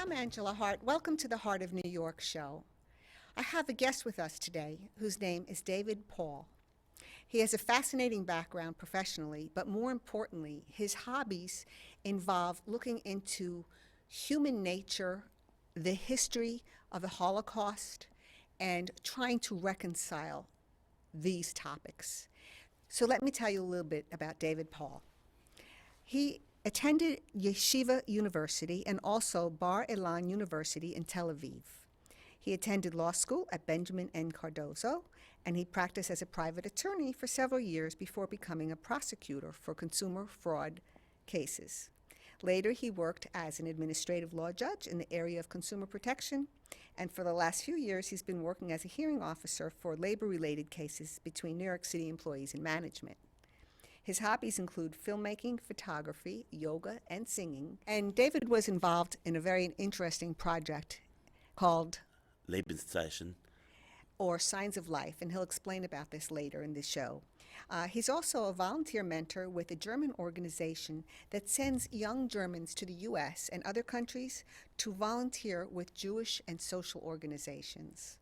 I'm Angela Hart. Welcome to the Heart of New York show. I have a guest with us today whose name is David Paul. He has a fascinating background professionally, but more importantly, his hobbies involve looking into human nature, the history of the Holocaust, and trying to reconcile these topics. So let me tell you a little bit about David Paul. He attended Yeshiva University and also Bar Ilan University in Tel Aviv. He attended law school at Benjamin N. Cardozo, and he practiced as a private attorney for several years before becoming a prosecutor for consumer fraud cases. Later, he worked as an administrative law judge in the area of consumer protection, and for the last few years, he's been working as a hearing officer for labor-related cases between New York City employees and management. His hobbies include filmmaking, photography, yoga, and singing. And David was involved in a very interesting project called Lebenszeichen. Or Signs of Life, and he'll explain about this later in the show. He's also a volunteer mentor with a German organization that sends young Germans to the U.S. and other countries to volunteer with Jewish and social organizations.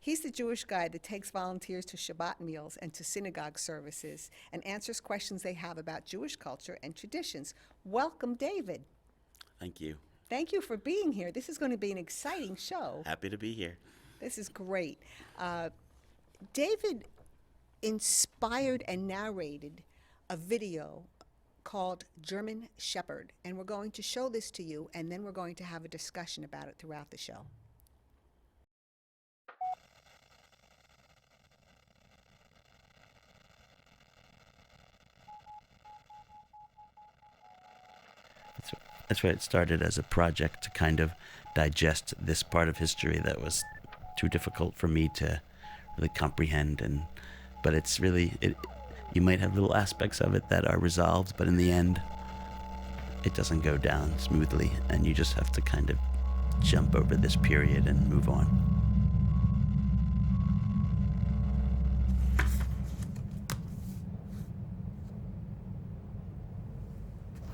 He's the Jewish guy that takes volunteers to Shabbat meals and to synagogue services and answers questions they have about Jewish culture and traditions. Welcome, David. Thank you. Thank you for being here. This is going to be an exciting show. Happy to be here. This is great. David inspired and narrated a video called German Shepherd, and we're going to show this to you, and then we're going to have a discussion about it throughout the show. That's why it started as a project to kind of digest this part of history that was too difficult for me to really comprehend. But it's really, you might have little aspects of it that are resolved, but in the end, it doesn't go down smoothly, and you just have to kind of jump over this period and move on.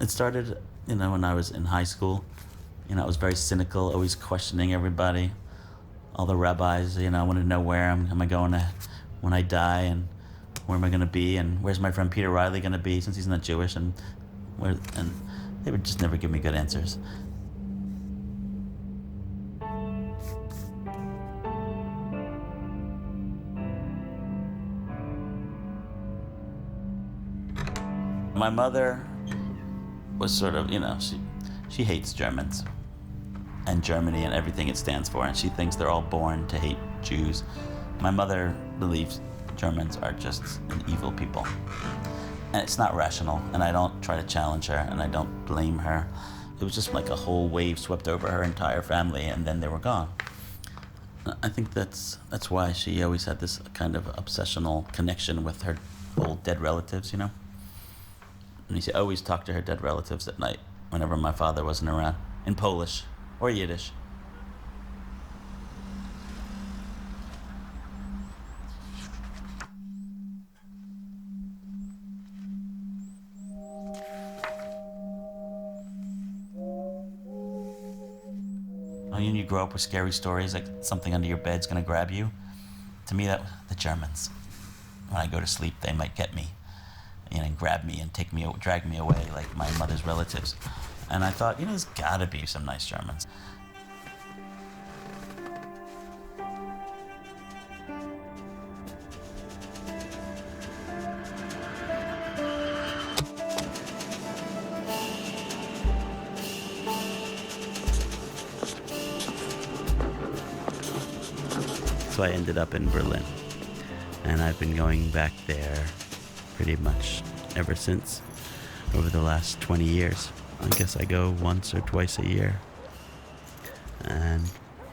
It started, when I was in high school. I was very cynical, always questioning everybody, all the rabbis. I wanted to know where am I going to when I die, and where am I going to be, and where's my friend Peter Riley going to be since he's not Jewish, and they would just never give me good answers. My mother was sort of, she hates Germans and Germany and everything it stands for, and she thinks they're all born to hate Jews. My mother believes Germans are just an evil people, and it's not rational, and I don't try to challenge her, and I don't blame her. It was just like a whole wave swept over her entire family, and then they were gone. I think that's why she always had this kind of obsessional connection with her old dead relatives, And she always talked to her dead relatives at night whenever my father wasn't around, in Polish or Yiddish. When you grow up with scary stories, like something under your bed's gonna grab you, to me, that the Germans. When I go to sleep, they might get me, and grab me and drag me away like my mother's relatives. And I thought, there's gotta be some nice Germans. So I ended up in Berlin, and I've been going back there pretty much ever since, over the last 20 years. I guess I go once or twice a year. And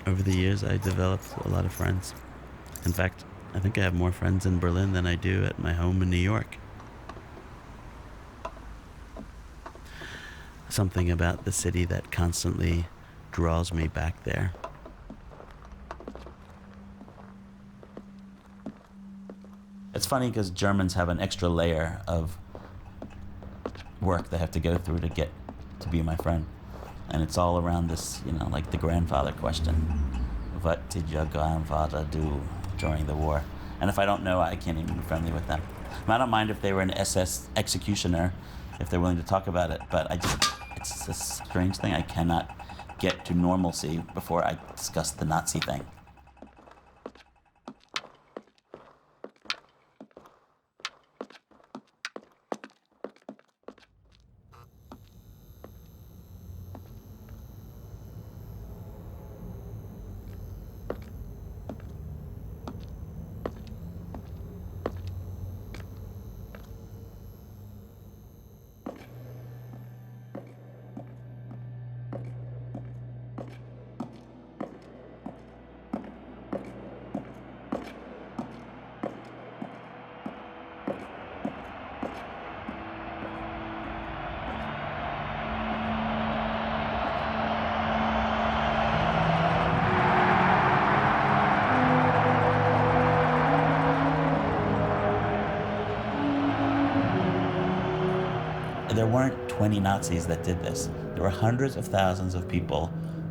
over the years, I developed a lot of friends. In fact, I think I have more friends in Berlin than I do at my home in New York. Something about the city that constantly draws me back there. It's funny because Germans have an extra layer of work they have to go through to get to be my friend. And it's all around this, like the grandfather question. What did your grandfather do during the war? And if I don't know, I can't even be friendly with them. I don't mind if they were an SS executioner, if they're willing to talk about it, but it's a strange thing. I cannot get to normalcy before I discuss the Nazi thing. There weren't 20 Nazis that did this. There were hundreds of thousands of people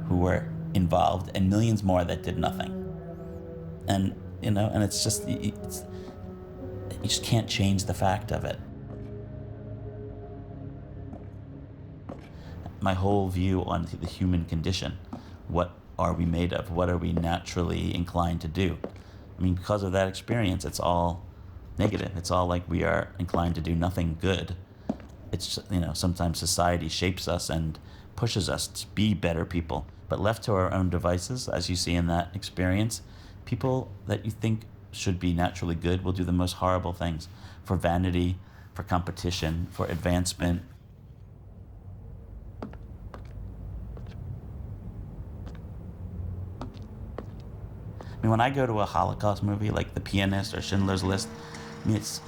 who were involved and millions more that did nothing. And, and it's just, you just can't change the fact of it. My whole view on the human condition, what are we made of? What are we naturally inclined to do? I mean, because of that experience, it's all negative. It's all like we are inclined to do nothing good. It's, sometimes society shapes us and pushes us to be better people. But left to our own devices, as you see in that experience, people that you think should be naturally good will do the most horrible things for vanity, for competition, for advancement. I mean, when I go to a Holocaust movie like The Pianist or Schindler's List, I mean, it's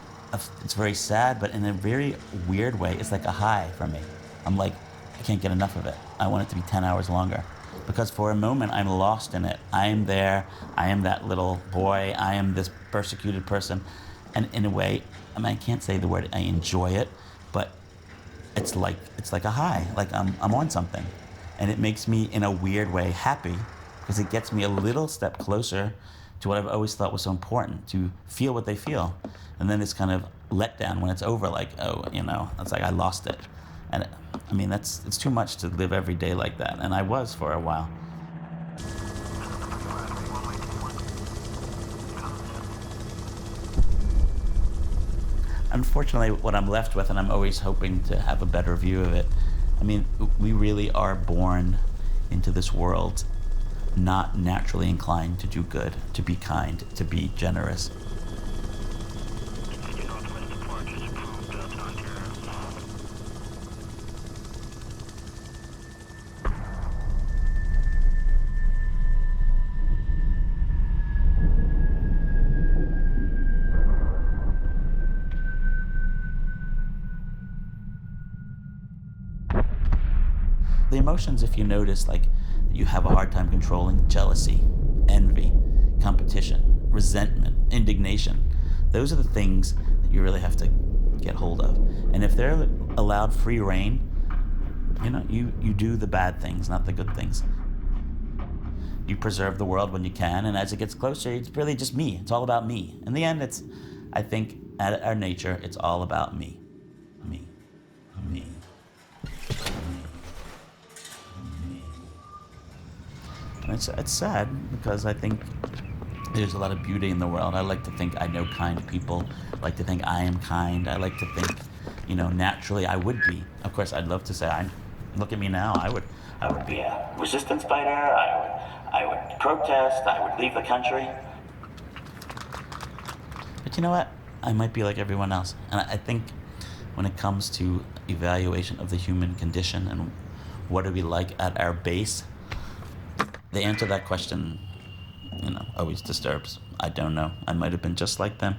very sad, but in a very weird way, it's like a high for me. I'm like, I can't get enough of it. I want it to be 10 hours longer. Because for a moment, I'm lost in it. I am there. I am that little boy. I am this persecuted person. And in a way, I mean, I can't say the word I enjoy it, but it's like a high. Like I'm on something. And it makes me, in a weird way, happy, because it gets me a little step closer to what I've always thought was so important, to feel what they feel. And then it's kind of let down when it's over, like, oh, it's like I lost it. And I mean, it's too much to live every day like that. And I was for a while. Unfortunately, what I'm left with, and I'm always hoping to have a better view of it, I mean, we really are born into this world not naturally inclined to do good, to be kind, to be generous. The emotions, if you notice, like you have a hard time controlling: jealousy, envy, competition, resentment, indignation. Those are the things that you really have to get hold of. And if they're allowed free rein, you do the bad things, not the good things. You preserve the world when you can, and as it gets closer, it's really just me. It's all about me. In the end, I think, at our nature, it's all about me. Me. Me. And it's sad, because I think there's a lot of beauty in the world. I like to think I know kind people. I like to think I am kind. I like to think, naturally I would be. Of course, I'd love to say, look at me now. I would be a resistance fighter. I would protest. I would leave the country. But you know what? I might be like everyone else. And I think when it comes to evaluation of the human condition and what are we like at our base, the answer to that question, always disturbs. I don't know. I might have been just like them.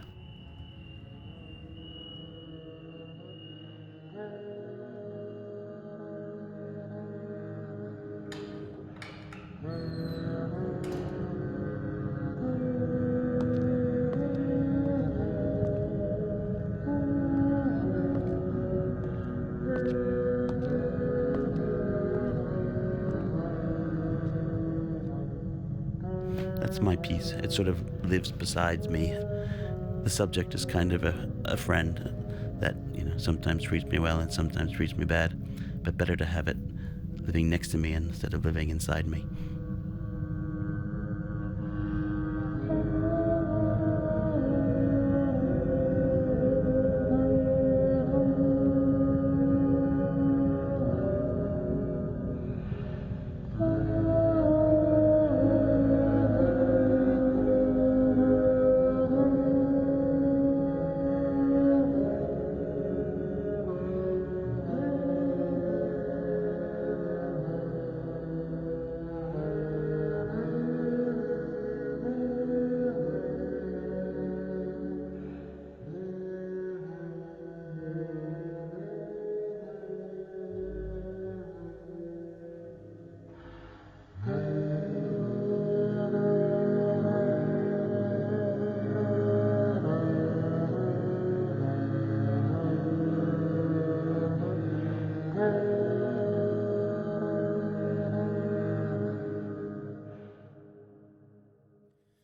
it's my piece. It sort of lives beside me. The subject is kind of a friend that, sometimes treats me well and sometimes treats me bad, but better to have it living next to me instead of living inside me.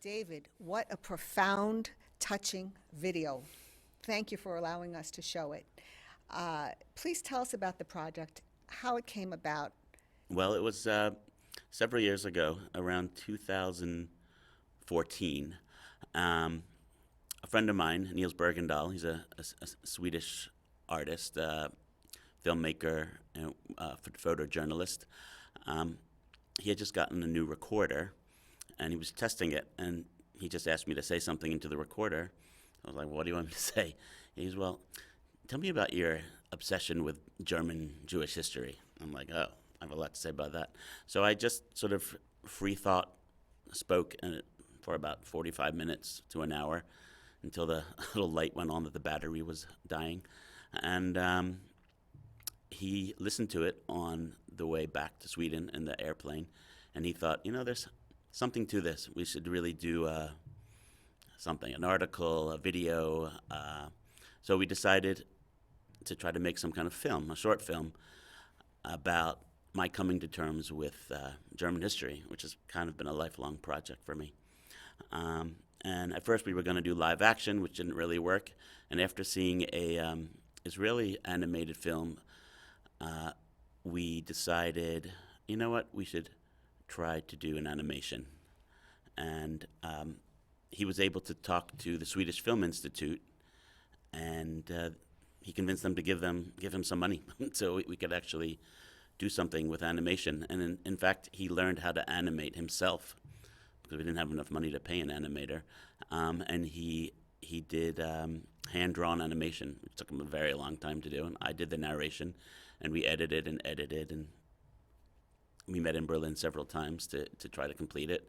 David, what a profound, touching video. Thank you for allowing us to show it. Please tell us about the project, how it came about. Well, it was several years ago, around 2014. A friend of mine, Niels Bergendahl, he's a Swedish artist, filmmaker, and photojournalist. He had just gotten a new recorder, and he was testing it, and he just asked me to say something into the recorder. I was like, what do you want me to say? He goes, well, tell me about your obsession with German Jewish history. I'm like, oh, I have a lot to say about that. So I just sort of free thought spoke for about 45 minutes to an hour until the little light went on that the battery was dying. And he listened to it on the way back to Sweden in the airplane, and he thought, there's something to this. We should really do something, an article, a video. So we decided to try to make some kind of film, a short film, about my coming to terms with German history, which has kind of been a lifelong project for me. And at first we were going to do live action, which didn't really work. And after seeing a Israeli animated film, we decided, you know what, we should try to do an animation. And he was able to talk to the Swedish Film Institute, and he convinced them to give him some money so we could actually do something with animation. And in fact, he learned how to animate himself because we didn't have enough money to pay an animator. And he did hand-drawn animation. It took him a very long time to do, and I did the narration, and we edited, and we met in Berlin several times to try to complete it.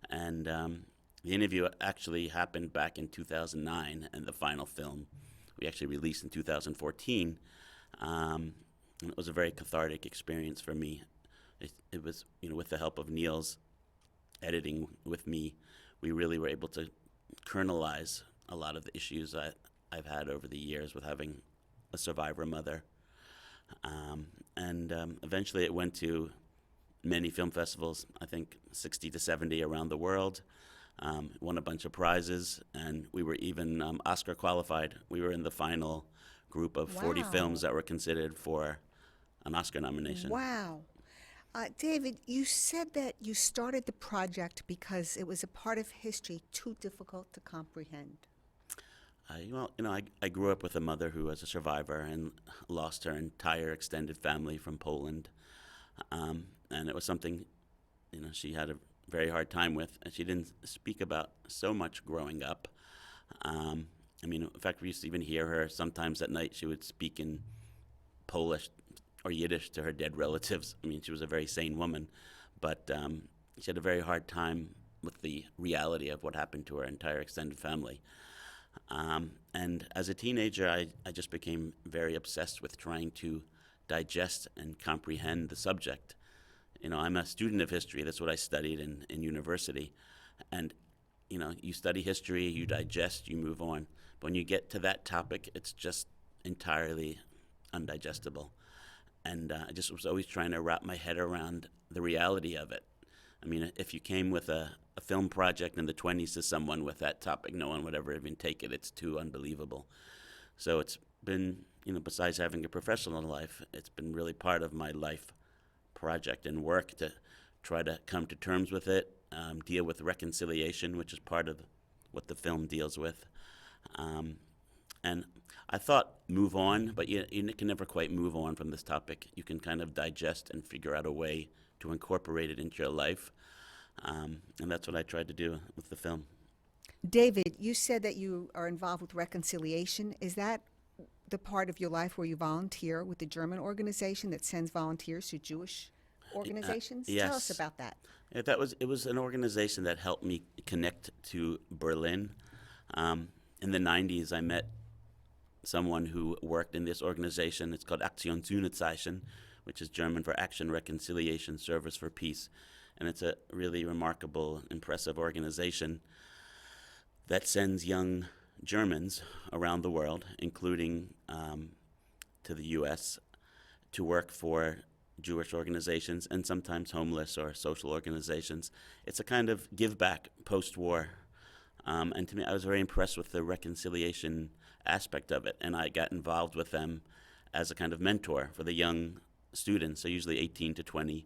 And the interview actually happened back in 2009, and the final film we actually released in 2014. And it was a very cathartic experience for me. It was, with the help of Niels editing with me, we really were able to kernelize a lot of the issues I've had over the years with having a survivor mother. And eventually it went to many film festivals, I think 60 to 70 around the world, won a bunch of prizes, and we were even Oscar qualified. We were in the final group of 40 films that were considered for an Oscar nomination. Wow. David, you said that you started the project because it was a part of history too difficult to comprehend. I grew up with a mother who was a survivor and lost her entire extended family from Poland. And it was something, she had a very hard time with, and she didn't speak about so much growing up. In fact, we used to even hear her sometimes at night. She would speak in Polish or Yiddish to her dead relatives. She was a very sane woman, but she had a very hard time with the reality of what happened to her entire extended family. And as a teenager, I just became very obsessed with trying to digest and comprehend the subject. I'm a student of history. That's what I studied in university. And, you study history, you digest, you move on. But when you get to that topic, it's just entirely undigestible. And I just was always trying to wrap my head around the reality of it. If you came with a a film project in the 20s to someone with that topic. No one would ever even take it. It's too unbelievable. So it's been, besides having a professional life, it's been really part of my life project and work to try to come to terms with it, deal with reconciliation, which is part of what the film deals with. And I thought move on, but you can never quite move on from this topic. You can kind of digest and figure out a way to incorporate it into your life. And that's what I tried to do with the film. David, you said that you are involved with reconciliation. Is that the part of your life where you volunteer with the German organization that sends volunteers to Jewish organizations? Yes. Tell us about that. Yeah, it was an organization that helped me connect to Berlin. In the 90s, I met someone who worked in this organization. It's called Aktion Sühnezeichen, which is German for Action, Reconciliation, Service for Peace. And it's a really remarkable, impressive organization that sends young Germans around the world, including to the U.S., to work for Jewish organizations and sometimes homeless or social organizations. It's a kind of give back post-war. And to me, I was very impressed with the reconciliation aspect of it, and I got involved with them as a kind of mentor for the young students, so usually 18 to 20.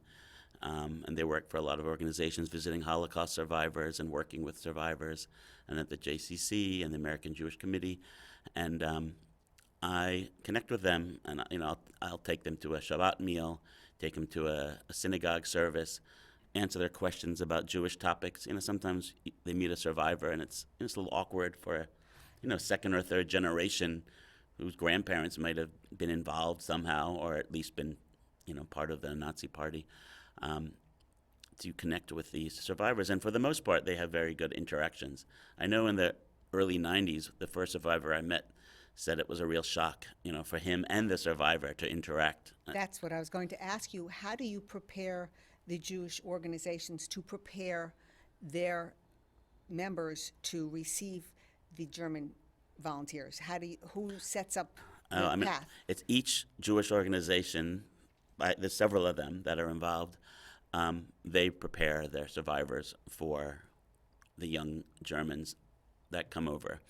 And they work for a lot of organizations visiting Holocaust survivors and working with survivors, and at the JCC and the American Jewish Committee. And I connect with them, and I'll take them to a Shabbat meal, take them to a synagogue service, answer their questions about Jewish topics. Sometimes they meet a survivor, and it's a little awkward for second or third generation whose grandparents might have been involved somehow, or at least been part of the Nazi party, to connect with these survivors. And for the most part, they have very good interactions. I know in the early 90s, the first survivor I met said it was a real shock, for him and the survivor to interact. That's what I was going to ask you. How do you prepare the Jewish organizations to prepare their members to receive the German volunteers? Who sets up the path? It's each Jewish organization. There's several of them that are involved. They prepare their survivors for the young Germans that come over.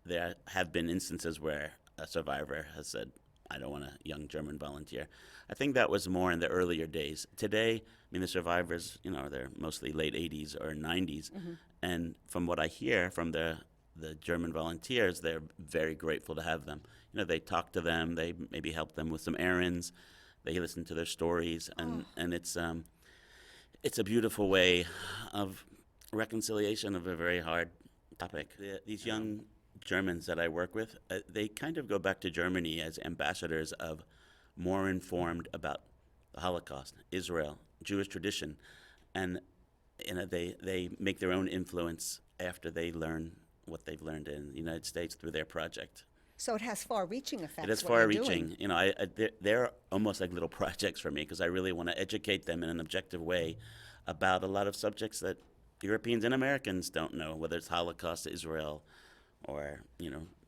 There have been instances where a survivor has said, I don't want a young German volunteer. I think that was more in the earlier days. Today, the survivors, they're mostly late 80s or 90s. Mm-hmm. And from what I hear from the German volunteers, they're very grateful to have them. They talk to them, they maybe help them with some errands, they listen to their stories, and it's a beautiful way of reconciliation of a very hard topic. These young Germans that I work with, they kind of go back to Germany as ambassadors of more informed about the Holocaust, Israel, Jewish tradition, and they make their own influence after they learn what they've learned in the United States through their project. So it has far-reaching effects. It has far-reaching. They're almost like little projects for me because I really want to educate them in an objective way about a lot of subjects that Europeans and Americans don't know, whether it's Holocaust, Israel, or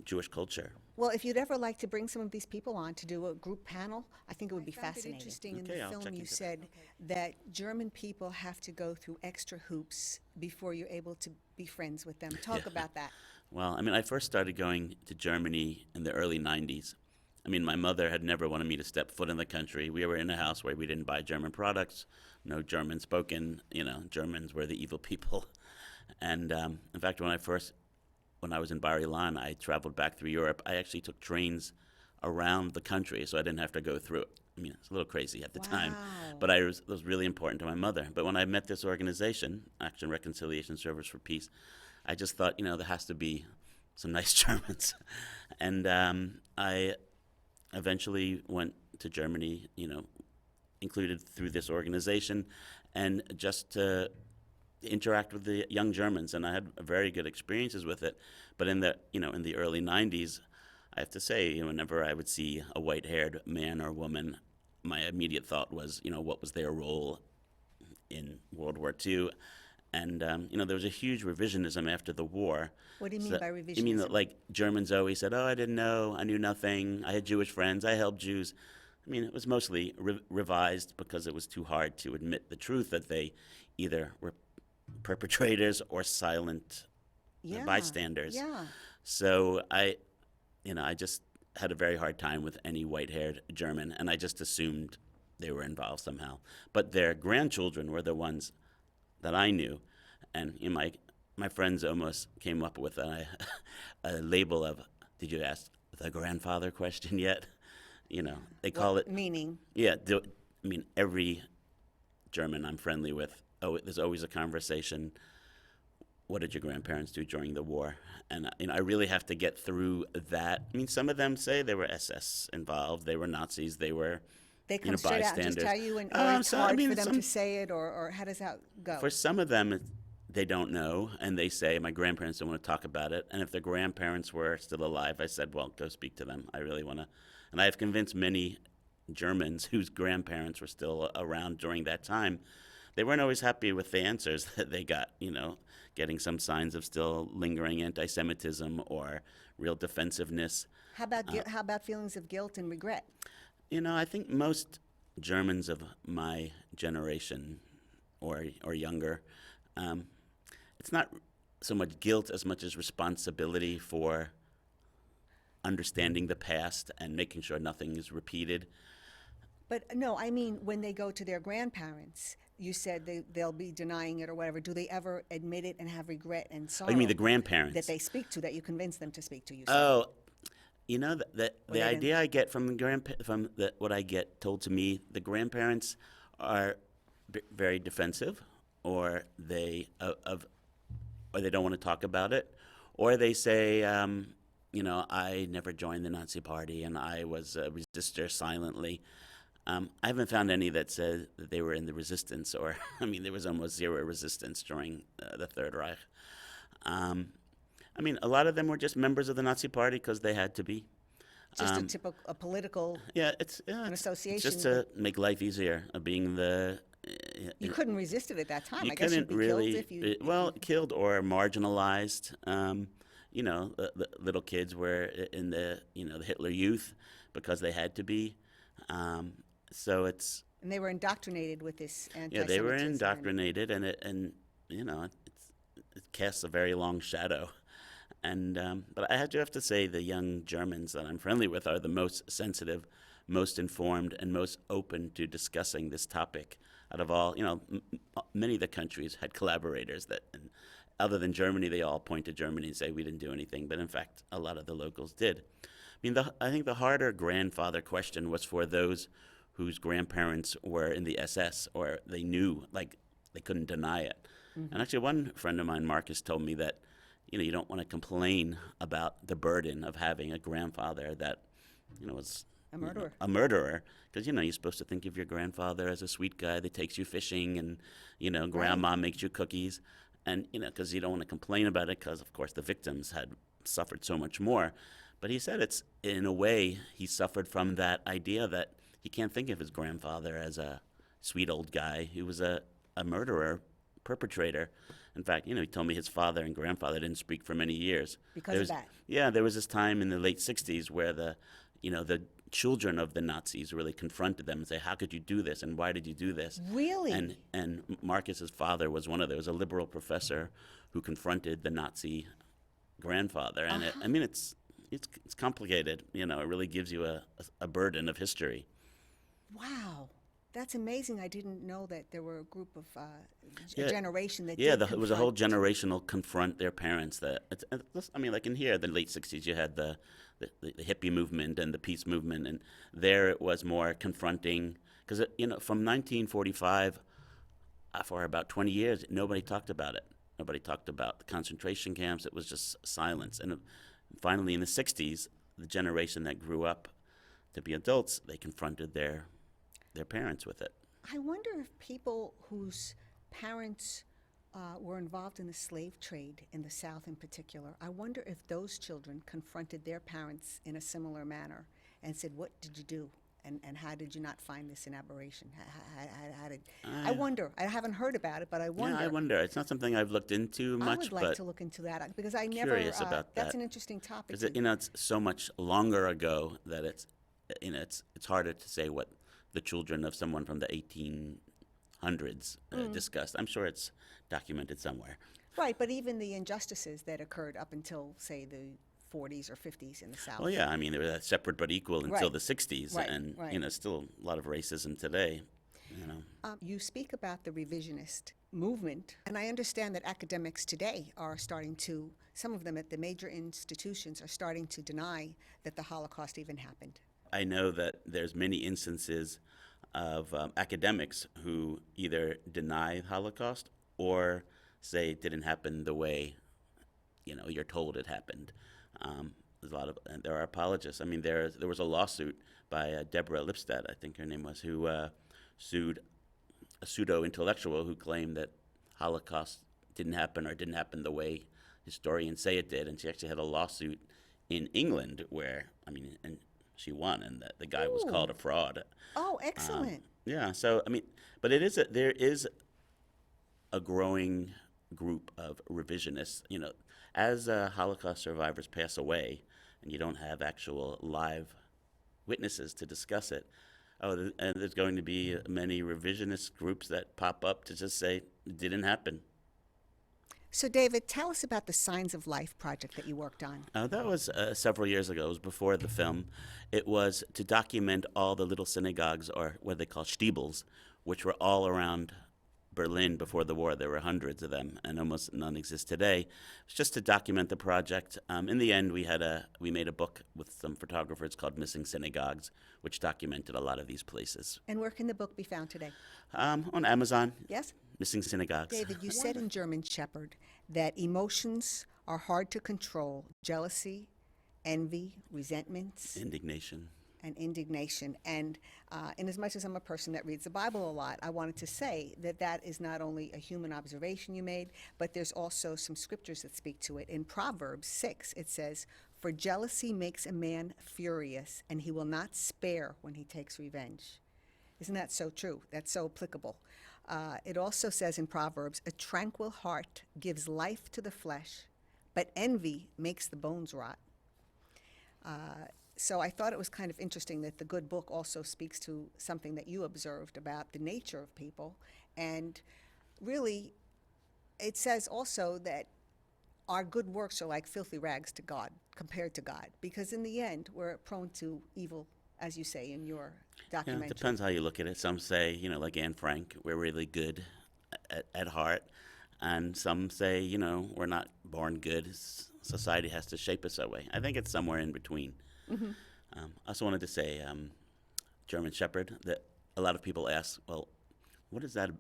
Jewish culture. Well, if you'd ever like to bring some of these people on to do a group panel, I think it would be fascinating. Interesting in the film you said that German people have to go through extra hoops before you're able to be friends with them. Talk about that. Well, I first started going to Germany in the early 90s. My mother had never wanted me to step foot in the country. We were in a house where we didn't buy German products, no German spoken, Germans were the evil people. And in fact, when I was in Bar Ilan, I traveled back through Europe. I actually took trains around the country, so I didn't have to go through it. It's a little crazy at the time, but it was really important to my mother. But when I met this organization, Action, Reconciliation, Service for Peace, I just thought, there has to be some nice Germans. And I eventually went to Germany, included through this organization, and just to interact with the young Germans, and I had very good experiences with it. But in the early 90s, I have to say, whenever I would see a white-haired man or woman, my immediate thought was, what was their role in World War II? And there was a huge revisionism after the war. What do you mean by revisionism? You mean that, like, Germans always said, I didn't know, I knew nothing, I had Jewish friends, I helped Jews. It was mostly revised because it was too hard to admit the truth that they either were perpetrators or silent Yeah. bystanders. Yeah. So I just had a very hard time with any white-haired German, and I just assumed they were involved somehow. But their grandchildren were the ones that I knew, and my friends almost came up with a label of, "Did you ask the grandfather question yet?" They call it. Meaning? Yeah, every German I'm friendly with, there's always a conversation. What did your grandparents do during the war? And I really have to get through that. Some of them say they were SS involved, they were Nazis, they were They come straight out and just bystanders. tell you, or it's So, hard for them to say it, or how does that go? For some of them, they don't know, and they say, my grandparents don't want to talk about it. And if their grandparents were still alive, I said, well, go speak to them. I really want to. And I have convinced many Germans whose grandparents were still around during that time. They weren't always happy with the answers that they got, getting some signs of still lingering anti-Semitism or real defensiveness. How about feelings of guilt and regret? I think most Germans of my generation or younger, it's not so much guilt as much as responsibility for understanding the past and making sure nothing is repeated. But no, I mean, when they go to their grandparents, you said they'll be denying it or whatever. Do they ever admit it and have regret and sorrow? Oh, you mean the grandparents? That they speak to, that you convince them to speak to you? Oh, the idea I get from what I get told to me, the grandparents are very defensive, or they don't want to talk about it, or they say, I never joined the Nazi Party and I was a resistor silently. I haven't found any that said that they were in the resistance, or there was almost zero resistance during the Third Reich. A lot of them were just members of the Nazi Party because they had to be. Just a typical political an association. It's just to make life easier, being the. You couldn't resist it at that time. You I guess you'd couldn't be really, killed if you. Killed or marginalized. The little kids were in the the Hitler Youth because they had to be. So it's. And they were indoctrinated with this anti-Semitism. Yeah, they were indoctrinated, and it casts a very long shadow. And but I have to say, the young Germans that I'm friendly with are the most sensitive, most informed, and most open to discussing this topic out of all. Many of the countries had collaborators that, and other than Germany, they all point to Germany and say we didn't do anything. But in fact, a lot of the locals did. I think the harder grandfather question was for those whose grandparents were in the SS, or they knew, like they couldn't deny it. Mm-hmm. And actually, one friend of mine, Marcus, told me that you don't want to complain about the burden of having a grandfather that was a murderer. A murderer, because you're supposed to think of your grandfather as a sweet guy that takes you fishing, and grandma makes you cookies, and because you don't want to complain about it, because of course the victims had suffered so much more. But he said it's, in a way, he suffered from that idea that he can't think of his grandfather as a sweet old guy. He was a murderer, perpetrator. In fact, he told me his father and grandfather didn't speak for many years. Because of that? Yeah, there was this time in the late 60s where the children of the Nazis really confronted them and say, how could you do this, and why did you do this? Really? And Marcus's father was one of those, a liberal professor who confronted the Nazi grandfather. And it's complicated. It really gives you a burden of history. Wow. That's amazing. I didn't know that there were a group of a generation that it was a whole generational confront their parents. Like in here, the late 60s, you had the hippie movement and the peace movement, and there it was more confronting, because from 1945 for about 20 years, nobody talked about it. Nobody talked about the concentration camps. It was just silence. And finally, in the 60s, the generation that grew up to be adults, they confronted their parents with it. I wonder if people whose parents were involved in the slave trade in the South in particular, I wonder if those children confronted their parents in a similar manner and said, what did you do? And how did you not find this an aberration? I wonder. I haven't heard about it, but I wonder. Yeah, I wonder. It's not something I've looked into much. I would like to look into that, because I never. Curious about that. That's an interesting topic. Because it's so much longer ago that it's harder to say what the children of someone from the hundreds discussed. I'm sure it's documented somewhere. Right, but even the injustices that occurred up until, say, the 40s or 50s in the South. Well, yeah, I mean, they were separate but equal until Right. the 60s, Right, and, right. still a lot of racism today, You speak about the revisionist movement, and I understand that academics today are starting to, some of them at the major institutions are starting to deny that the Holocaust even happened. I know that there's many instances of academics who either deny the Holocaust or say it didn't happen the way, you're told it happened. There's a lot of, and there are apologists. I mean, there was a lawsuit by Deborah Lipstadt, I think her name was, who sued a pseudo-intellectual who claimed that Holocaust didn't happen or didn't happen the way historians say it did, and she actually had a lawsuit in England where, and she won, and the guy was Ooh. called a fraud. Oh, excellent. Yeah, so but there is a growing group of revisionists. As Holocaust survivors pass away, and you don't have actual live witnesses to discuss it, and there's going to be many revisionist groups that pop up to just say it didn't happen. So, David, tell us about the Signs of Life project that you worked on. That was several years ago. It was before the film. It was to document all the little synagogues, or what they call stiebels, which were all around Berlin before the war. There were hundreds of them, and almost none exist today. It was just to document the project. In the end, we made a book with some photographers called Missing Synagogues, which documented a lot of these places. And where can the book be found today? On Amazon. Yes? Missing Synagogues. David, you said in German Shepherd that emotions are hard to control: jealousy, envy, resentments, Indignation. and indignation. And in as much as I'm a person that reads the Bible a lot, I wanted to say that that is not only a human observation you made, but there's also some scriptures that speak to it. In Proverbs 6, it says, "For jealousy makes a man furious, and he will not spare when he takes revenge." Isn't that so true? That's so applicable. It also says in Proverbs, "A tranquil heart gives life to the flesh, but envy makes the bones rot." So I thought it was kind of interesting that the good book also speaks to something that you observed about the nature of people. And really, it says also that our good works are like filthy rags to God, compared to God, because in the end, we're prone to evil, as you say in your Yeah, documentary. it depends how you look at it. Some say, like Anne Frank, we're really good at heart. And some say, we're not born good. Society has to shape us that way. I think it's somewhere in between. Mm-hmm. I also wanted to say German Shepherd, that a lot of people ask, well, what does that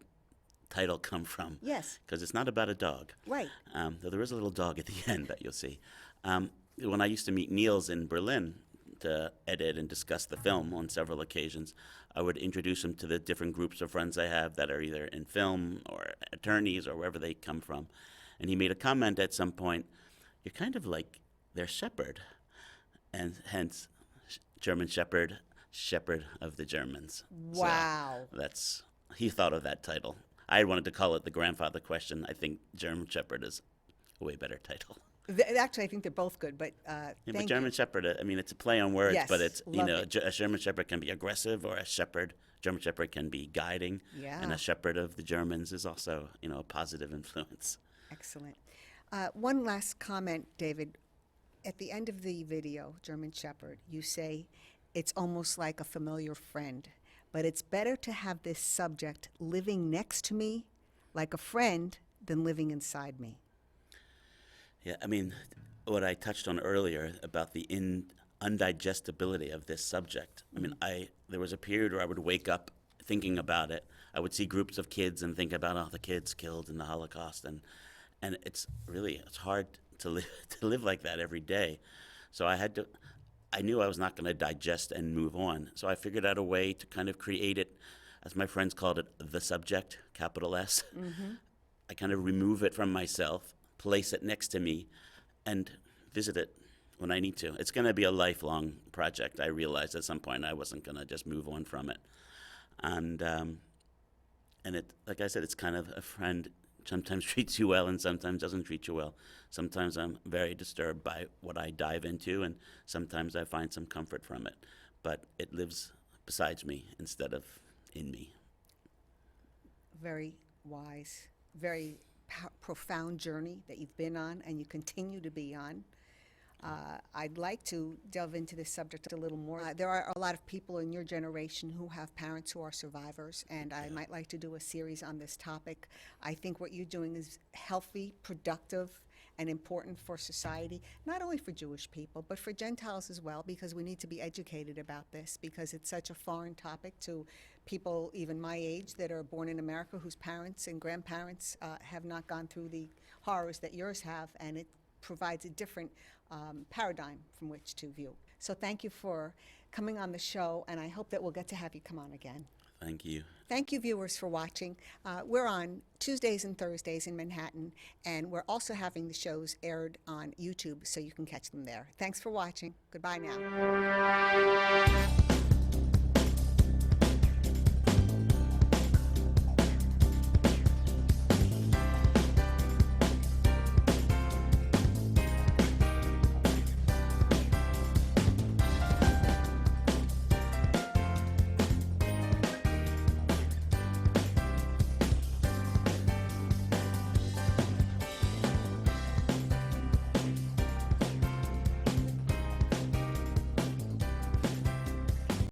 title come from? Yes. Because it's not about a dog. Right. Though there is a little dog at the end that you'll see. When I used to meet Niels in Berlin to edit and discuss the film on several occasions, I would introduce him to the different groups of friends I have that are either in film or attorneys or wherever they come from. And he made a comment at some point, "You're kind of like their shepherd," and hence German Shepherd, Shepherd of the Germans. Wow. So he thought of that title. I wanted to call it The Grandfather Question. I think German Shepherd is a way better title. Actually, I think they're both good, but Yeah, thank but German you. Shepherd, it's a play on words, Yes, but it's, love it. A German Shepherd can be aggressive, or German Shepherd can be guiding. Yeah. And a Shepherd of the Germans is also, a positive influence. Excellent. One last comment, David. At the end of the video, German Shepherd, you say, "It's almost like a familiar friend, but it's better to have this subject living next to me like a friend than living inside me." Yeah, what I touched on earlier about the undigestibility of this subject. There was a period where I would wake up thinking about it. I would see groups of kids and think about the kids killed in the Holocaust, and it's hard to live like that every day. So I knew I was not going to digest and move on. So I figured out a way to kind of create it, as my friends called it, the subject, capital S. Mm-hmm. I kind of remove it from myself, place it next to me, and visit it when I need to. It's going to be a lifelong project. I realized at some point I wasn't going to just move on from it. And it, like I said, it's kind of a friend. Sometimes treats you well and sometimes doesn't treat you well. Sometimes I'm very disturbed by what I dive into, and sometimes I find some comfort from it. But it lives besides me instead of in me. very wise, very profound journey that you've been on and you continue to be on. I'd like to delve into this subject a little more. There are a lot of people in your generation who have parents who are survivors, and I might like to do a series on this topic. I think what you're doing is healthy, productive, and important for society, not only for Jewish people, but for Gentiles as well, because we need to be educated about this, because it's such a foreign topic to people even my age that are born in America, whose parents and grandparents have not gone through the horrors that yours have, and it provides a different paradigm from which to view. So thank you for coming on the show, and I hope that we'll get to have you come on again. Thank you. Thank you, viewers, for watching. We're on Tuesdays and Thursdays in Manhattan, and we're also having the shows aired on YouTube, so you can catch them there. Thanks for watching. Goodbye now.